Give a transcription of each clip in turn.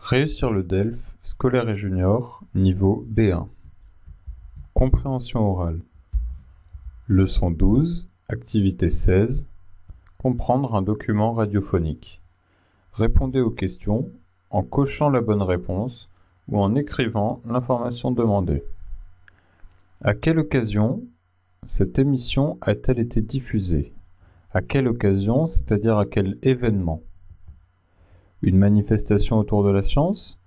Réussir le DELF, scolaire et junior, niveau B1. Compréhension orale. Leçon 12, activité 16. Comprendre un document radiophonique. Répondez aux questions en cochant la bonne réponse ou en écrivant l'information demandée. À quelle occasion cette émission a-t-elle été diffusée? À quelle occasion, c'est-à-dire à quel événement? Une manifestation autour de la science?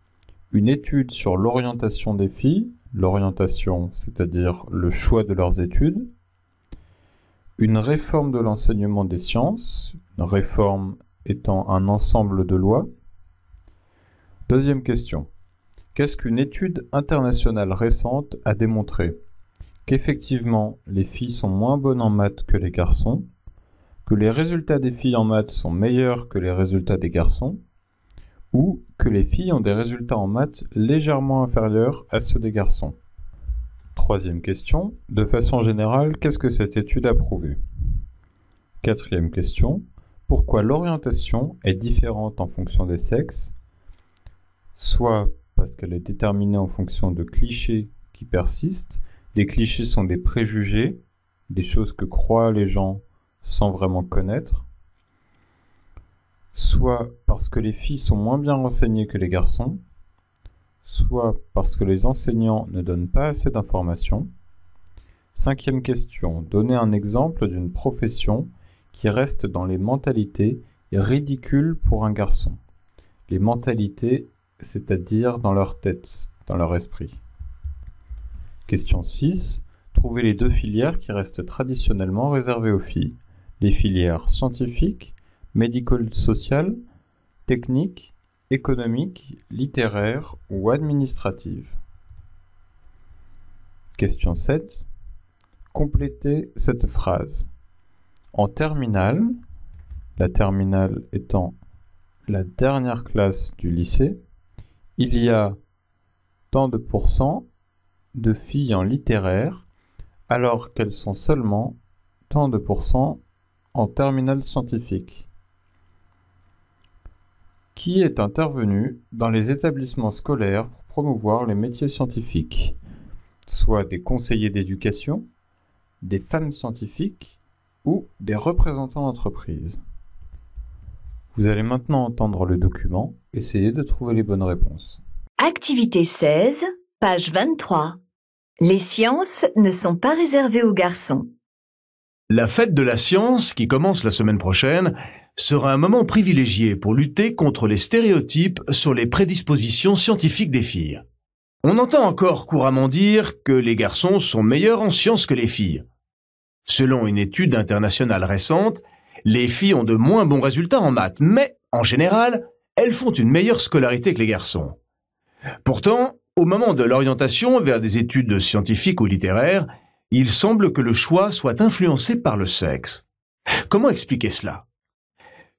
Une étude sur l'orientation des filles, l'orientation, c'est-à-dire le choix de leurs études? Une réforme de l'enseignement des sciences, une réforme étant un ensemble de lois? Deuxième question. Qu'est-ce qu'une étude internationale récente a démontré? Qu'effectivement, les filles sont moins bonnes en maths que les garçons, que les résultats des filles en maths sont meilleurs que les résultats des garçons, ou que les filles ont des résultats en maths légèrement inférieurs à ceux des garçons. Troisième question. De façon générale, qu'est-ce que cette étude a prouvé? Quatrième question. Pourquoi l'orientation est différente en fonction des sexes? Soit parce qu'elle est déterminée en fonction de clichés qui persistent. Des clichés sont des préjugés, des choses que croient les gens sans vraiment connaître. Soit parce que les filles sont moins bien renseignées que les garçons, soit parce que les enseignants ne donnent pas assez d'informations. Cinquième question, donnez un exemple d'une profession qui reste dans les mentalités ridicules pour un garçon. Les mentalités, c'est-à-dire dans leur tête, dans leur esprit. Question 6, trouvez les deux filières qui restent traditionnellement réservées aux filles. Les filières scientifiques, médico-sociales, techniques, économiques, littéraires ou administratives. Question 7. Complétez cette phrase. En terminale, la terminale étant la dernière classe du lycée, il y a tant de pourcents de filles en littéraire, alors qu'elles sont seulement tant de pourcents en terminale scientifique. Qui est intervenu dans les établissements scolaires pour promouvoir les métiers scientifiques, soit des conseillers d'éducation, des femmes scientifiques ou des représentants d'entreprise? Vous allez maintenant entendre le document, essayez de trouver les bonnes réponses. Activité 16, page 23. Les sciences ne sont pas réservées aux garçons. La fête de la science, qui commence la semaine prochaine, sera un moment privilégié pour lutter contre les stéréotypes sur les prédispositions scientifiques des filles. On entend encore couramment dire que les garçons sont meilleurs en sciences que les filles. Selon une étude internationale récente, les filles ont de moins bons résultats en maths, mais en général, elles font une meilleure scolarité que les garçons. Pourtant, au moment de l'orientation vers des études scientifiques ou littéraires, il semble que le choix soit influencé par le sexe. Comment expliquer cela?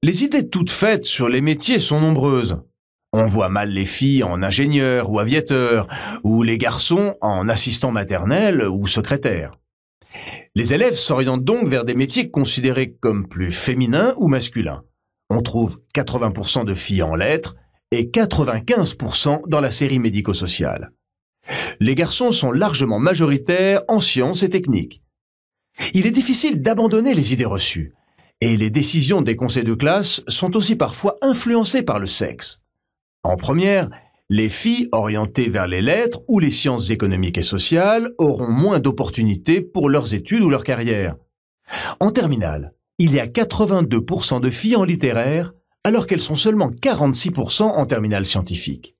Les idées toutes faites sur les métiers sont nombreuses. On voit mal les filles en ingénieur ou aviateur, ou les garçons en assistant maternel ou secrétaire. Les élèves s'orientent donc vers des métiers considérés comme plus féminins ou masculins. On trouve 80% de filles en lettres et 95% dans la série médico-sociale. Les garçons sont largement majoritaires en sciences et techniques. Il est difficile d'abandonner les idées reçues, et les décisions des conseils de classe sont aussi parfois influencées par le sexe. En première, les filles orientées vers les lettres ou les sciences économiques et sociales auront moins d'opportunités pour leurs études ou leur carrière. En terminale, il y a 82% de filles en littéraire, alors qu'elles sont seulement 46% en terminale scientifique.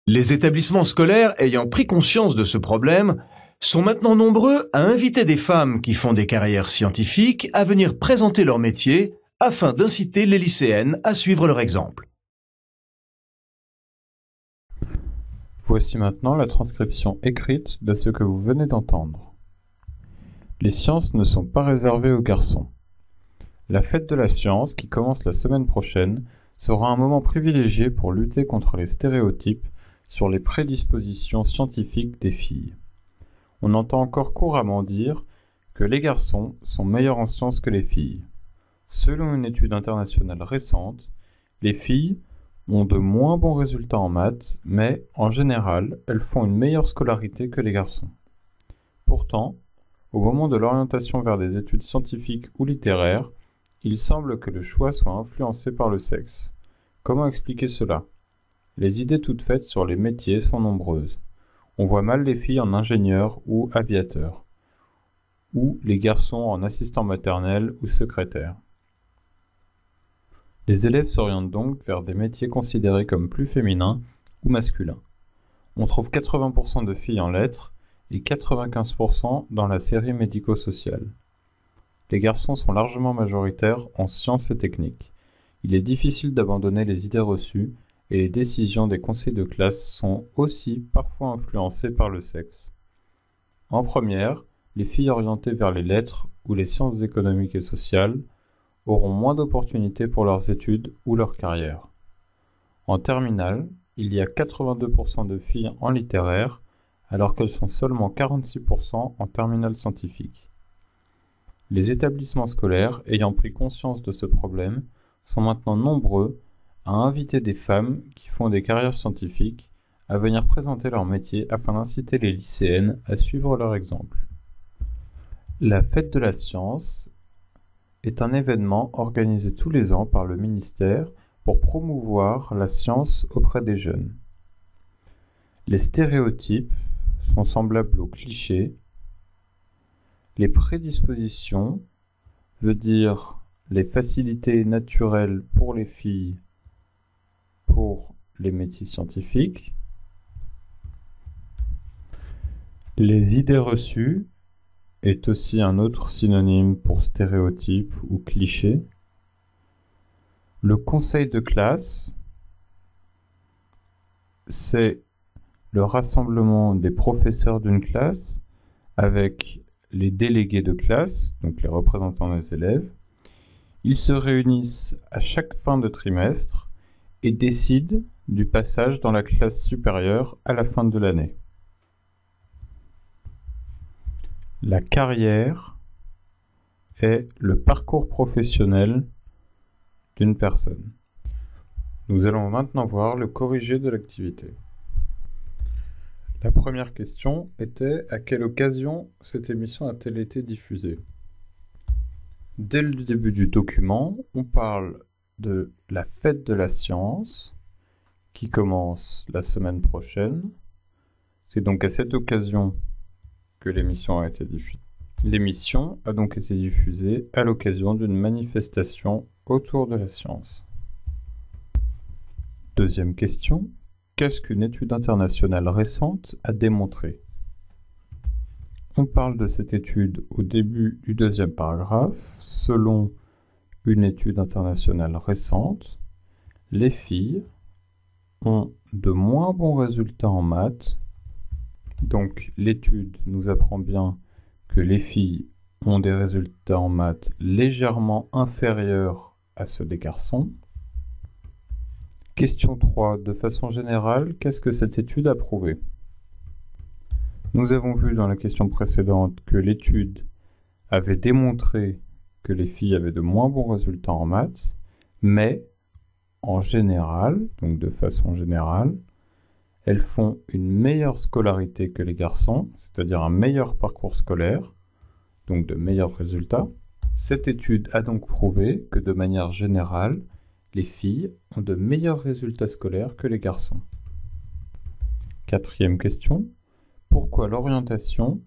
Les établissements scolaires ayant pris conscience de ce problème sont maintenant nombreux à inviter des femmes qui font des carrières scientifiques à venir présenter leur métier afin d'inciter les lycéennes à suivre leur exemple. Voici maintenant la transcription écrite de ce que vous venez d'entendre. Les sciences ne sont pas réservées aux garçons. La fête de la science, qui commence la semaine prochaine, sera un moment privilégié pour lutter contre les stéréotypes sur les prédispositions scientifiques des filles. On entend encore couramment dire que les garçons sont meilleurs en sciences que les filles. Selon une étude internationale récente, les filles ont de moins bons résultats en maths, mais en général, elles font une meilleure scolarité que les garçons. Pourtant, au moment de l'orientation vers des études scientifiques ou littéraires, il semble que le choix soit influencé par le sexe. Comment expliquer cela? Les idées toutes faites sur les métiers sont nombreuses. On voit mal les filles en ingénieur ou aviateur, ou les garçons en assistant maternel ou secrétaire. Les élèves s'orientent donc vers des métiers considérés comme plus féminins ou masculins. On trouve 80% de filles en lettres et 95% dans la série médico-sociale. Les garçons sont largement majoritaires en sciences et techniques. Il est difficile d'abandonner les idées reçues et les décisions des conseils de classe sont aussi parfois influencées par le sexe. En première, les filles orientées vers les lettres ou les sciences économiques et sociales auront moins d'opportunités pour leurs études ou leur carrière. En terminale, il y a 82% de filles en littéraire, alors qu'elles sont seulement 46% en terminale scientifique. Les établissements scolaires, ayant pris conscience de ce problème, sont maintenant nombreux à inviter des femmes qui font des carrières scientifiques à venir présenter leur métier afin d'inciter les lycéennes à suivre leur exemple. La Fête de la Science est un événement organisé tous les ans par le ministère pour promouvoir la science auprès des jeunes. Les stéréotypes sont semblables aux clichés. Les prédispositions veut dire les facilités naturelles pour les filles pour les métiers scientifiques. Les idées reçues est aussi un autre synonyme pour stéréotype ou cliché. Le conseil de classe, c'est le rassemblement des professeurs d'une classe avec les délégués de classe, donc les représentants des élèves. Ils se réunissent à chaque fin de trimestre et décident du passage dans la classe supérieure à la fin de l'année. La carrière est le parcours professionnel d'une personne. Nous allons maintenant voir le corrigé de l'activité. La première question était: à quelle occasion cette émission a-t-elle été diffusée? Dès le début du document, on parle de la Fête de la Science qui commence la semaine prochaine. C'est donc à cette occasion que l'émission a été diffusée. L'émission a donc été diffusée à l'occasion d'une manifestation autour de la science. Deuxième question: qu'est-ce qu'une étude internationale récente a démontré? On parle de cette étude au début du deuxième paragraphe. Selon une étude internationale récente, les filles ont de moins bons résultats en maths. Donc l'étude nous apprend bien que les filles ont des résultats en maths légèrement inférieurs à ceux des garçons. Question 3. De façon générale, qu'est-ce que cette étude a prouvé? Nous avons vu dans la question précédente que l'étude avait démontré que les filles avaient de moins bons résultats en maths, mais en général, donc de façon générale, elles font une meilleure scolarité que les garçons, c'est-à-dire un meilleur parcours scolaire, donc de meilleurs résultats. Cette étude a donc prouvé que de manière générale, les filles ont de meilleurs résultats scolaires que les garçons. Quatrième question: pourquoi l'orientation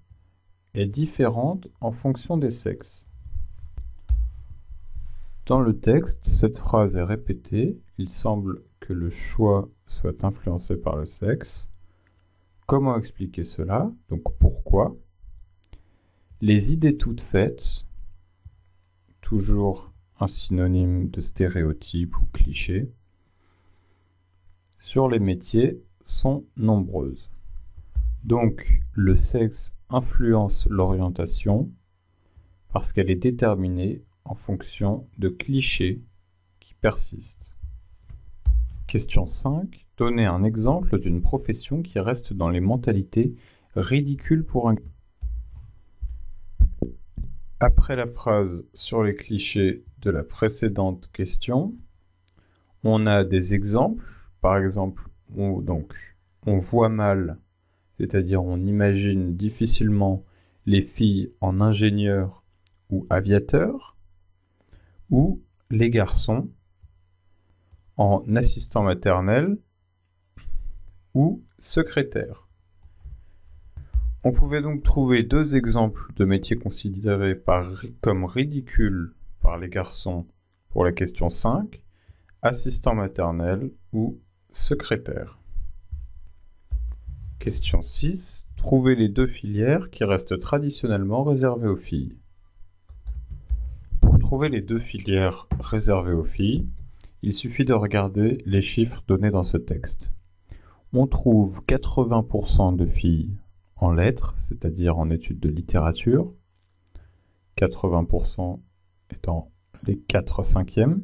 est différente en fonction des sexes? Dans le texte, cette phrase est répétée. Il semble que le choix soit influencé par le sexe. Comment expliquer cela? Donc pourquoi? Les idées toutes faites, toujours un synonyme de stéréotype ou cliché, sur les métiers sont nombreuses. Donc le sexe influence l'orientation parce qu'elle est déterminée en fonction de clichés qui persistent. Question 5. Donnez un exemple d'une profession qui reste dans les mentalités ridicules pour un... Après la phrase sur les clichés de la précédente question, on a des exemples par exemple, on voit mal, c'est-à-dire on imagine difficilement les filles en ingénieur ou aviateur, ou les garçons en assistant maternel ou secrétaire. On pouvait donc trouver deux exemples de métiers considérés comme ridicules par les garçons pour la question 5, assistant maternel ou secrétaire. Question 6. Trouvez les deux filières qui restent traditionnellement réservées aux filles. Pour trouver les deux filières réservées aux filles, il suffit de regarder les chiffres donnés dans ce texte. On trouve 80% de filles en lettres, c'est-à-dire en études de littérature, 80% étant les 4/5e,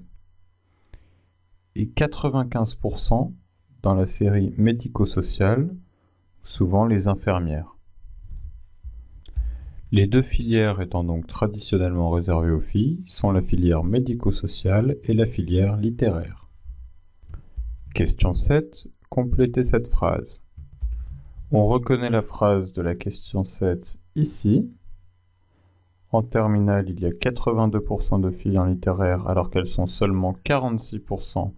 et 95% dans la série médico-sociale, souvent les infirmières. Les deux filières étant donc traditionnellement réservées aux filles sont la filière médico-sociale et la filière littéraire. Question 7. Complétez cette phrase. On reconnaît la phrase de la question 7 ici. En terminale, il y a 82% de filles en littéraire alors qu'elles sont seulement 46%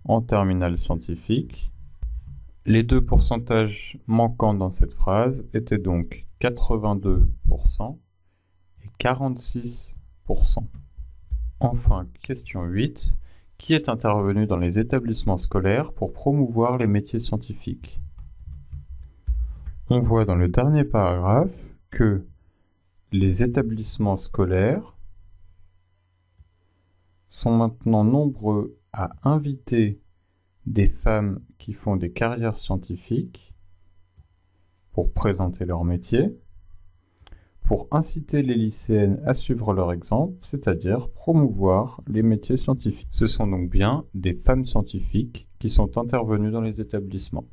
en terminale scientifique. Les deux pourcentages manquants dans cette phrase étaient donc 82% et 46%. Enfin, question 8. Qui est intervenu dans les établissements scolaires pour promouvoir les métiers scientifiques? On voit dans le dernier paragraphe que les établissements scolaires sont maintenant nombreux à inviter des femmes qui font des carrières scientifiques pour présenter leur métier, pour inciter les lycéennes à suivre leur exemple, c'est-à-dire promouvoir les métiers scientifiques. Ce sont donc bien des femmes scientifiques qui sont intervenues dans les établissements.